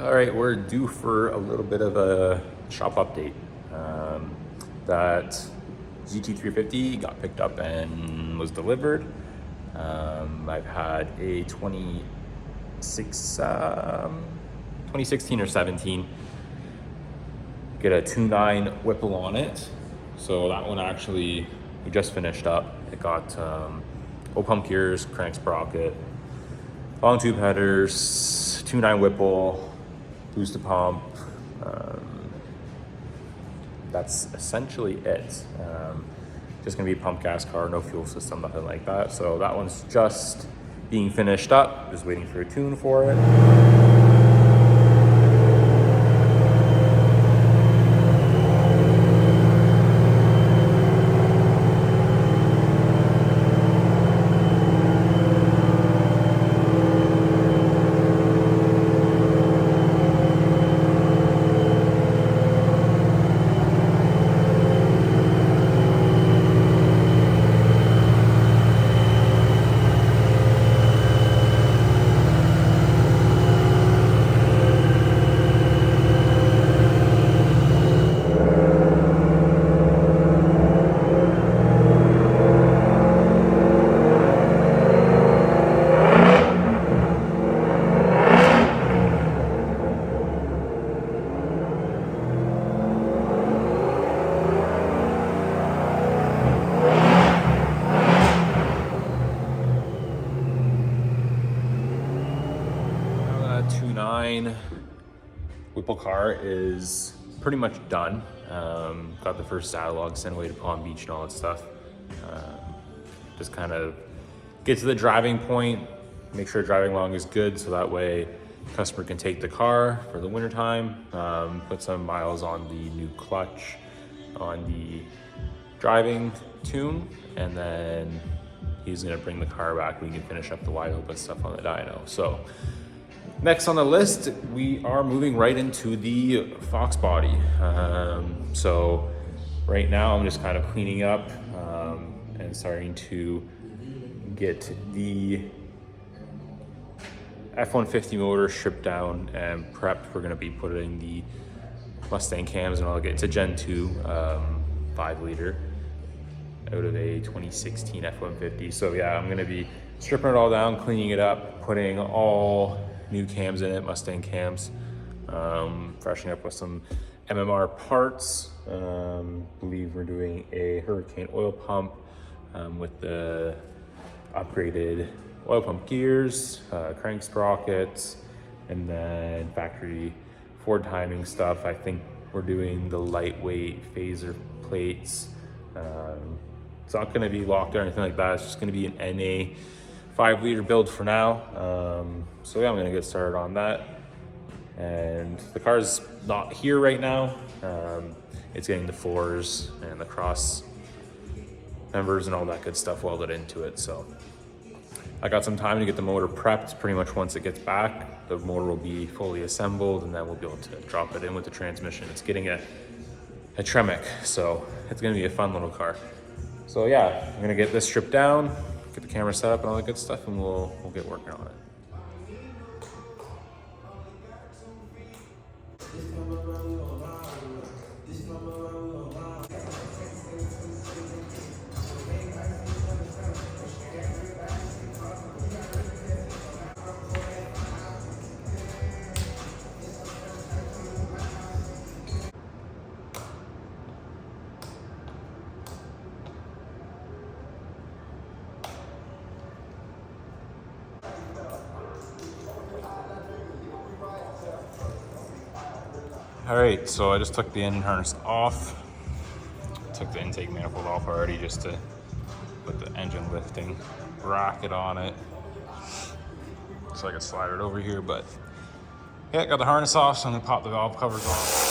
All right, we're due for a little bit of a shop update. That GT350 got picked up and was delivered. I've had a 2016 or 17 get a 2.9 Whipple on it. So that one actually we just finished up. It got oil pump gears, crank sprocket, long tube headers, 2.9 Whipple, booster pump. That's essentially it. Just gonna be a pump gas car, no fuel system, nothing like that. So that one's just being finished up, just waiting for a tune for it. Whipple car is pretty much done. Got the first catalog sent away to Palm Beach and all that stuff. Just kind of get to the driving point, make sure driving along is good so that way customer can take the car for the wintertime, put some miles on the new clutch on the driving tune, and then he's gonna bring the car back. We can finish up the wide open stuff on the dyno. So next on the list, we are moving right into the foxbody. So right now I'm just kind of cleaning up and starting to get the F-150 motor stripped down and prepped. We're gonna be putting the Mustang cams and all that. It's a Gen 2 5 liter out of a 2016 F-150. So yeah, I'm gonna be stripping it all down, cleaning it up, putting all new cams in it, Mustang cams, freshening up with some MMR parts. Believe we're doing a Hurricane oil pump with the upgraded oil pump gears, crank sprockets, and then factory Ford timing stuff. I think we're doing the lightweight phaser plates. It's not gonna be locked or anything like that. It's just gonna be an NA 5 liter build for now. So yeah, I'm gonna get started on that. And the car's not here right now. It's getting the floors and the cross members and all that good stuff welded into it. So I got some time to get the motor prepped. Pretty much once it gets back, the motor will be fully assembled and then we'll be able to drop it in with the transmission. It's getting a Tremec, so it's gonna be a fun little car. So yeah, I'm gonna get this stripped down, get the camera set up and all that good stuff, and we'll get working on it. All right, so I just took the engine harness off. Took the intake manifold off already just to put the engine lifting bracket on it so I can slide it over here. But yeah, got the harness off, so I'm gonna pop the valve covers off.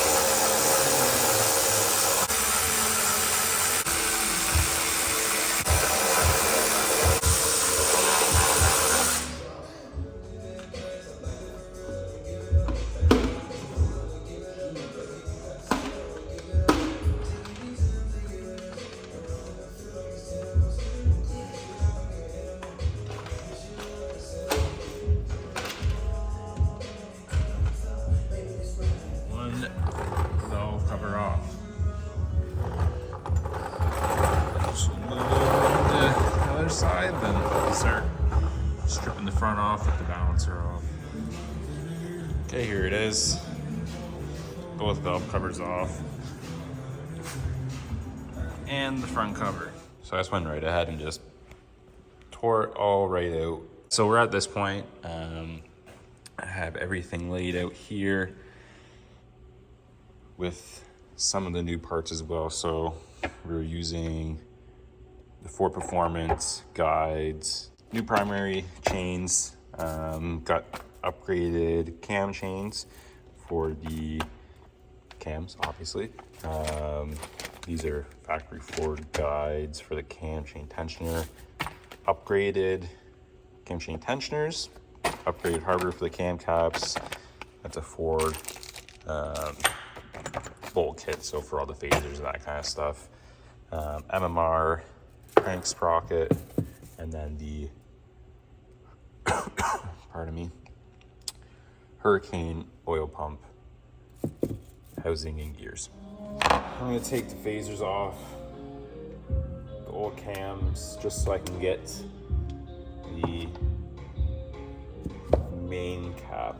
silencer off. Okay, here it is. Both valve covers off. And the front cover. So I just went right ahead and just tore it all right out. So we're at this point. I have everything laid out here with some of the new parts as well. So we're using the Ford Performance guides, new primary chains, got upgraded cam chains for the cams, obviously. These are factory Ford guides for the cam chain tensioner, upgraded cam chain tensioners, upgraded hardware for the cam caps. That's a Ford bolt kit, so for all the phasers and that kind of stuff. MMR, crank sprocket, and then the pardon me, Hurricane oil pump housing and gears. I'm gonna take the phasers off, the old cams, just so I can get the main cap.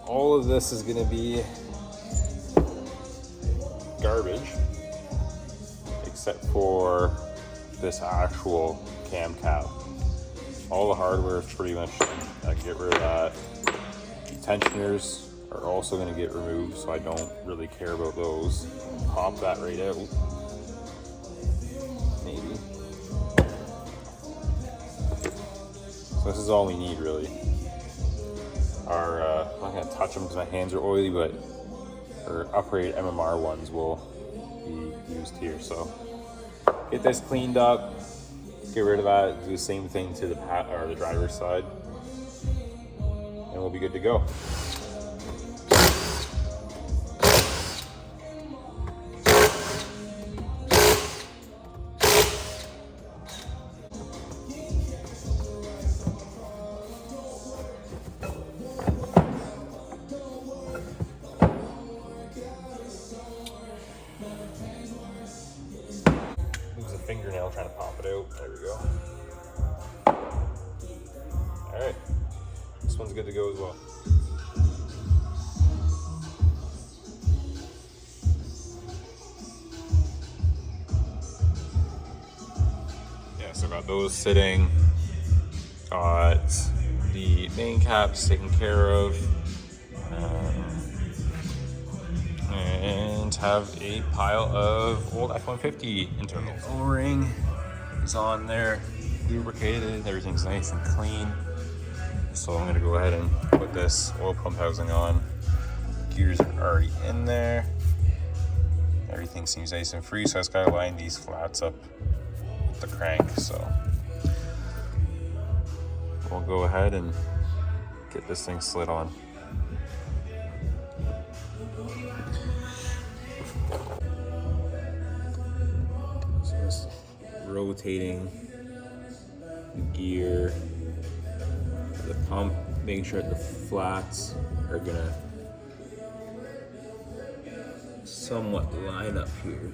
All of this is going to be garbage, except for this actual cam cap. All the hardware is pretty much, get rid of that. The tensioners are also going to get removed, so I don't really care about those. Pop that right out. Maybe. So this is all we need, really. I'm not going to touch them because my hands are oily, but our upgraded MMR ones will be used here. So get this cleaned up, get rid of that, do the same thing to the driver's side, and we'll be good to go. Fingernail trying to pop it out. There we go. All right, this one's good to go as well. Yeah, so got those sitting. Got the main caps taken care of. And have a pile of old F-150 internals. O-ring is on there, lubricated, everything's nice and clean. So I'm gonna go ahead and put this oil pump housing on. Gears are already in there. Everything seems nice and free, so I just gotta line these flats up with the crank. So we'll go ahead and get this thing slid on. Just rotating the gear, the pump, making sure that the flats are gonna somewhat line up here.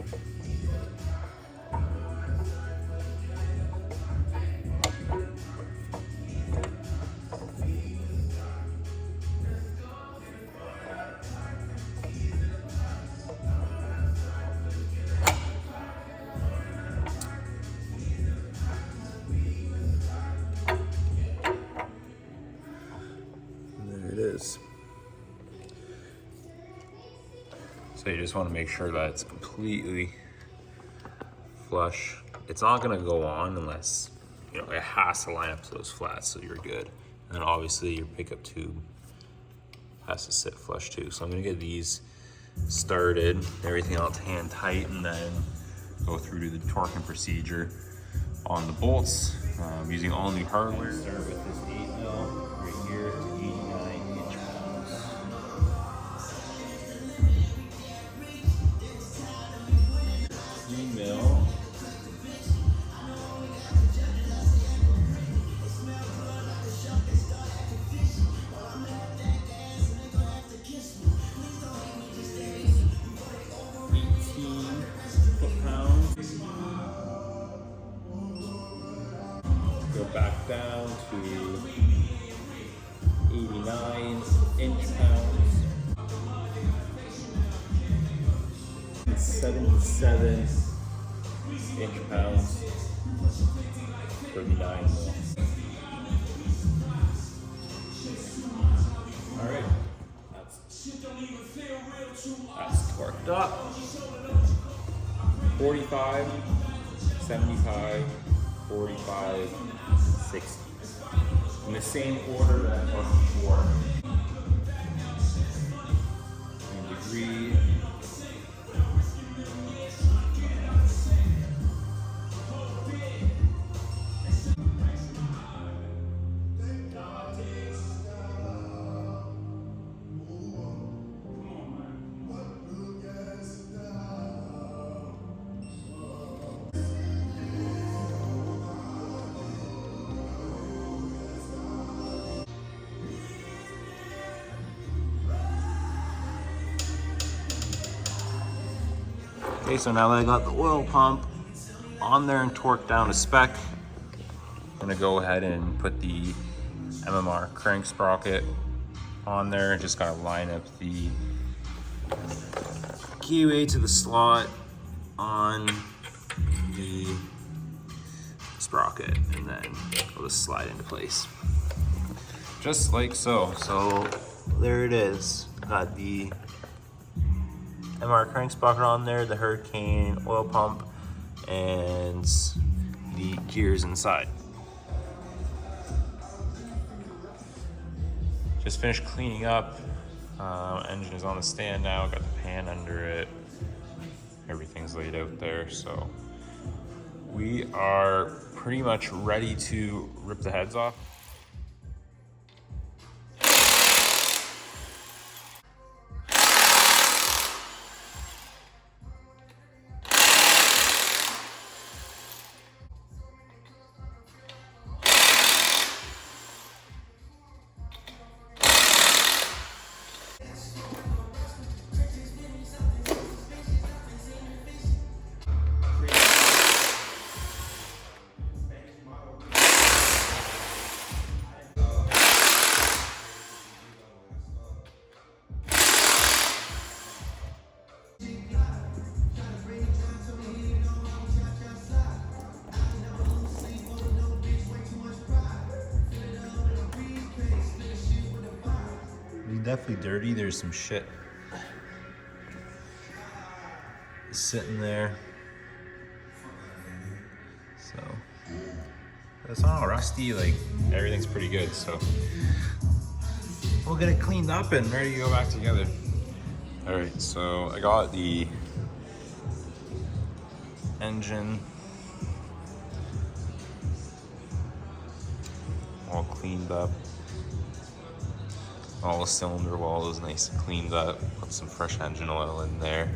So you just want to make sure that it's completely flush. It's not going to go on unless, it has to line up to those flats, so you're good. And then obviously your pickup tube has to sit flush too. So I'm going to get these started, everything else hand tight, and then go through to the torquing procedure on the bolts. Using all new hardware. Start with this 8mm right here to 89 inch pounds. Mil. Go back down to 89 inch pounds. 77 inch pounds. 39 mil. Alright, that's torqued up. 45, 75, 45, 60. In the same order that was before. And degree. Okay, so now that I got the oil pump on there and torqued down to spec, I'm gonna go ahead and put the MMR crank sprocket on there and just gotta line up the keyway to the slot on the sprocket, and then it'll just slide into place. Just like so. So there it is. Got the MR crank sprocket on there, the Hurricane oil pump, and the gears inside. Just finished cleaning up. Engine is on the stand now. Got the pan under it. Everything's laid out there. So we are pretty much ready to rip the heads off. Definitely dirty. There's some shit sitting there. So it's not all rusty, like everything's pretty good. So we'll get it cleaned up and ready to go back together. All right, so I got the engine all cleaned up. All the cylinder wall is nice and cleaned up. Put some fresh engine oil in there.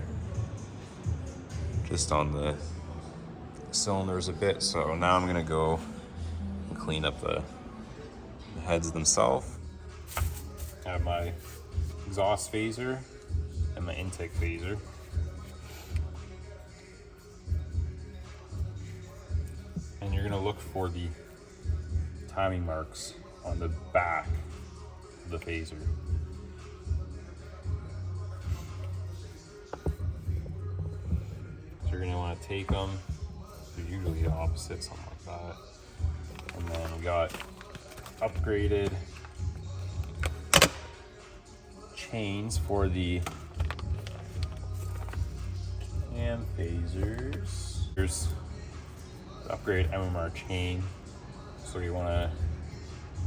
Just on the cylinders a bit. So now I'm gonna go and clean up the heads themselves. I have my exhaust phaser and my intake phaser. And you're gonna look for the timing marks on the back the phaser. So you're gonna want to take them. They're usually the opposite, something like that. And then we got upgraded chains for the cam phasers. Here's the upgrade MMR chain. So you want to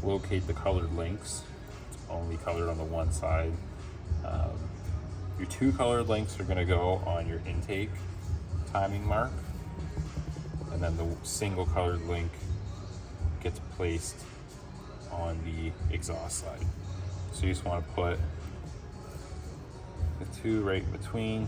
locate the colored links. Only colored on the one side. Your two colored links are going to go on your intake timing mark, and then the single colored link placed on the exhaust side. So you just want to put the two right between.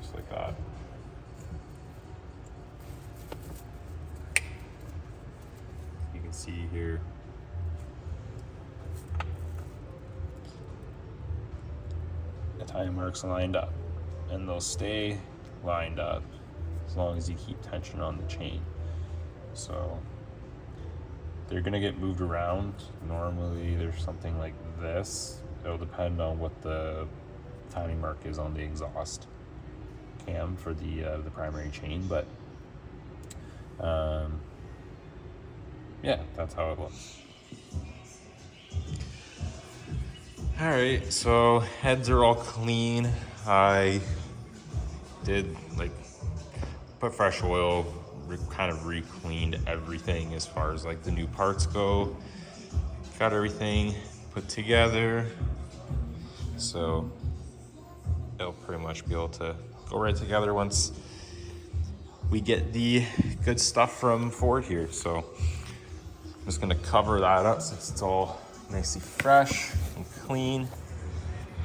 Just like that. You can see here the tire marks lined up, and they'll stay lined up as long as you keep tension on the chain. So they're gonna get moved around. Normally there's something like this. It'll depend on what the timing mark is on the exhaust cam for the primary chain, but yeah, that's how it looks. All right, so heads are all clean. I did like put fresh oil, kind of re-cleaned everything as far as like the new parts go. Got everything put together, so it'll pretty much be able to go right together once we get the good stuff from Ford here. So I'm just gonna cover that up since it's all nicely fresh and clean.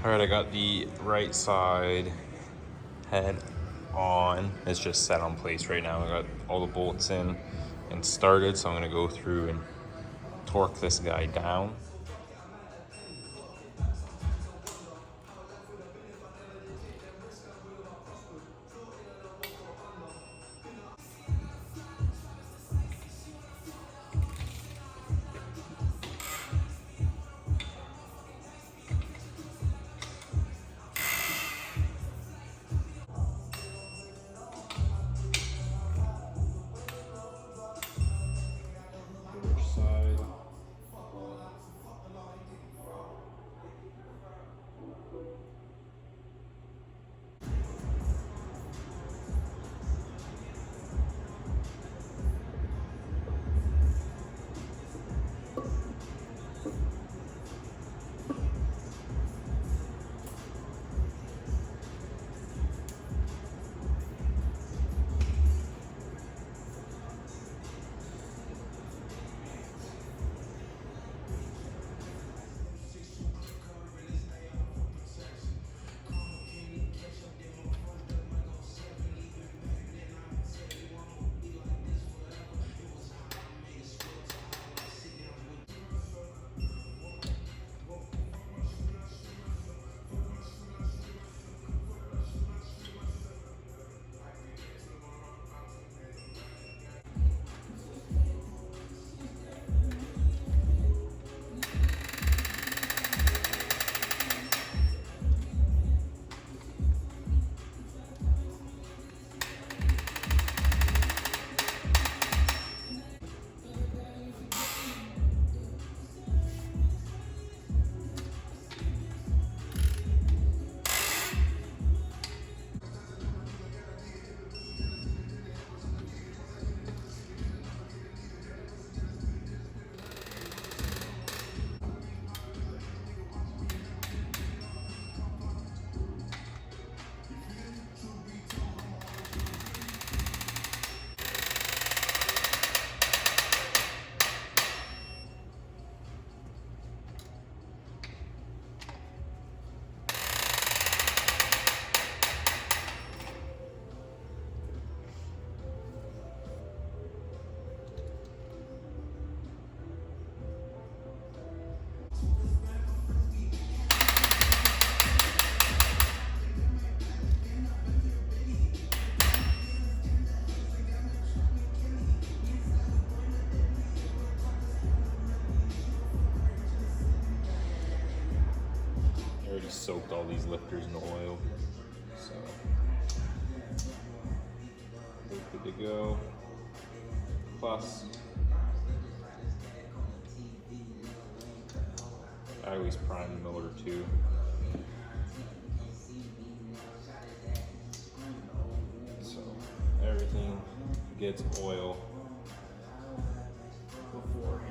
All right, I got the right side head on. It's just set on place right now. I got all the bolts in and started, so I'm gonna go through and torque this guy down. Other side. Soaked all these lifters in oil, so good to go. Plus, I always prime the motor too. So gets oil beforehand.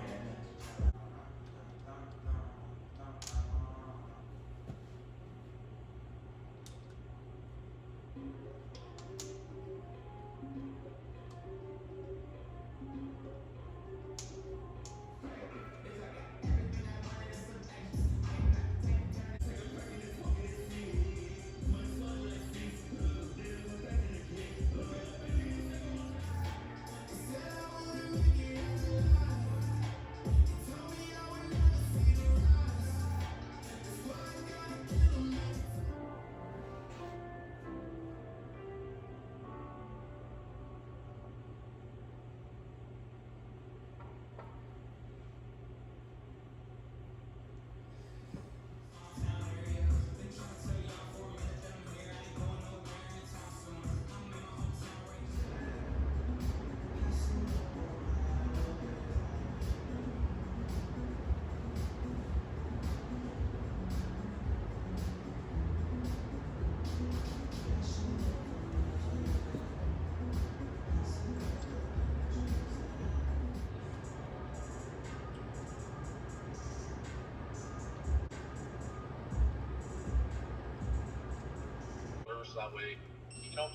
So that way,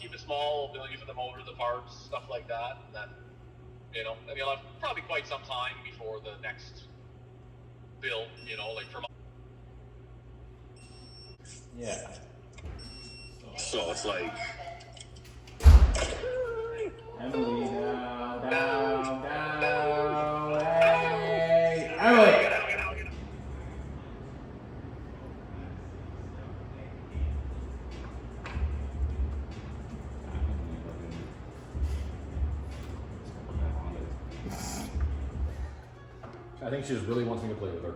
keep it small, ability for the motor, the parts, stuff like that. And then, and you'll have probably quite some time before the next build, like for. Yeah. So it's like. Emily, down, hey, Emily! I think she just really wants me to play with her.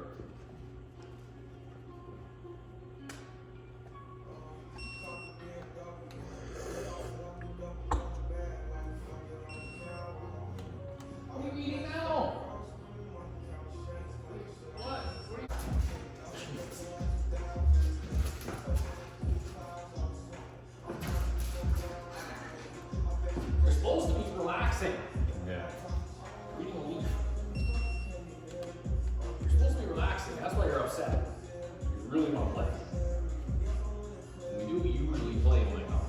What are you eating now? What? You're supposed to be relaxing. Yeah. Reading a leaf. You're supposed to be relaxing. That's why you're upset. You really want to play. We do usually play when I come.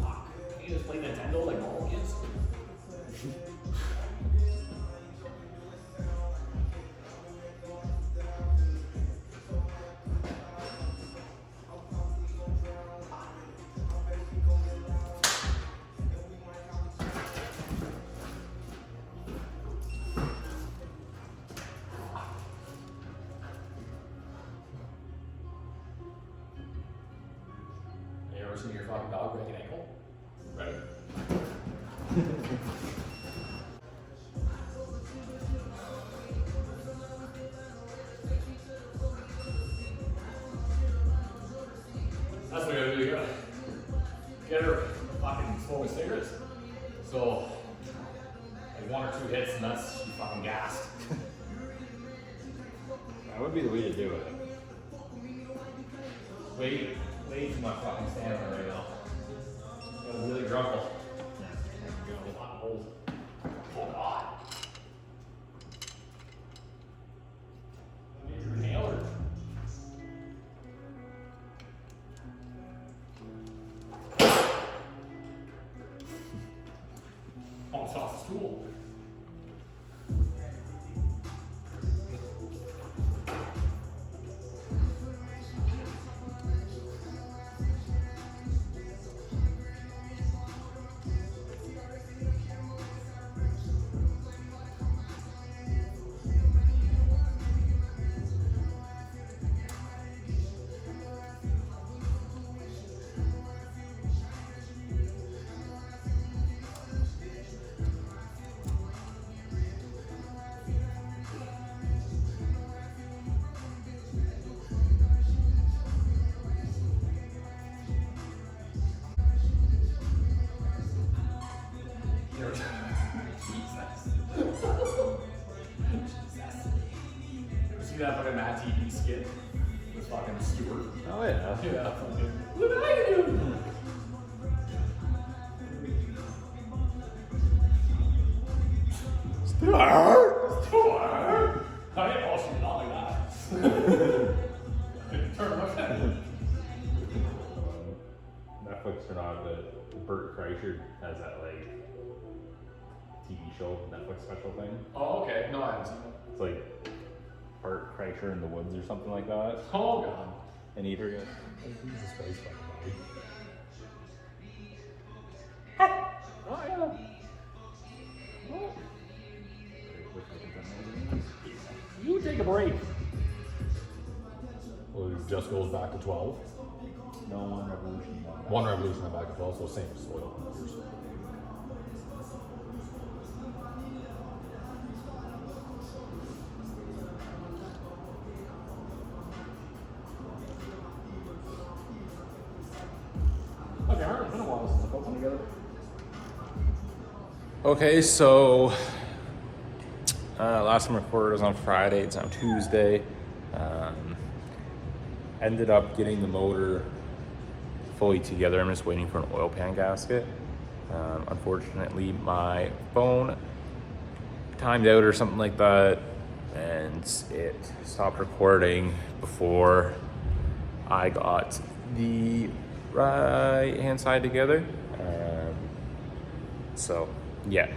Fuck. You just play Nintendo like normal kids? You ever seen your fucking dog break an ankle? Right. That's what I gotta do. You gotta get her fucking smoking cigarettes. So, like 1 or 2 hits and that's she fucking gassed. That would be the way to do it. Way too much fucking stamina right now. Got really grumpy. Old. Oh god. You nailed her. Almost off the stool. See that fucking Matt TV skit with fucking steward. Oh yeah. Yeah, fucking, what did I do? Steward? I ain't also not like that. Turn my head. Netflix or not, but Bert Kreischer has that like TV show, Netflix special thing. Oh, okay. No, I haven't seen it. It's like Bert Kreischer in the woods or something like that. Oh, God. And Eater. He's a space fucking buddy. Oh yeah. You take a break. Well, it just goes back to 12. No, One Revolution. One revolution and back to 12, so same soil. Okay, alright, it's been a while since we've opened together. Okay, so last time I recorded was on Friday. It's on Tuesday. Ended up getting the motor fully together. I'm just waiting for an oil pan gasket. Unfortunately, my phone timed out or something like that, and it stopped recording before I got the right hand side together. So yeah,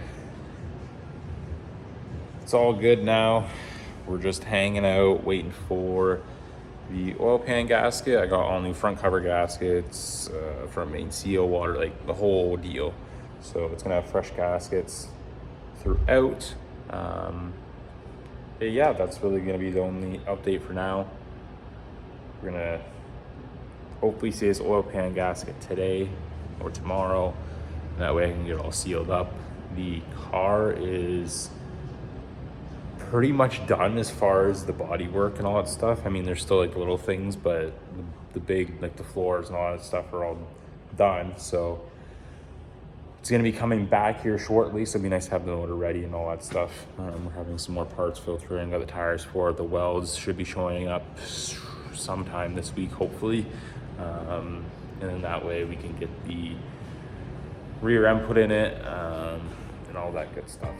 it's all good now. We're just hanging out waiting for the oil pan gasket. I got all new front cover gaskets, front main seal, water, like the whole deal. So it's gonna have fresh gaskets throughout. But yeah, that's really gonna be the only update for now. We're gonna hopefully see this oil pan gasket today or tomorrow. That way I can get it all sealed up. The car is pretty much done as far as the body work and all that stuff. I mean, there's still like little things, but the big, like the floors and all that stuff are all done. So it's gonna be coming back here shortly. So it'd be nice to have the motor ready and all that stuff. We're having some more parts filtering, got the tires for it. The welds should be showing up sometime this week, hopefully. And then that way we can get the rear end put in it, and all that good stuff.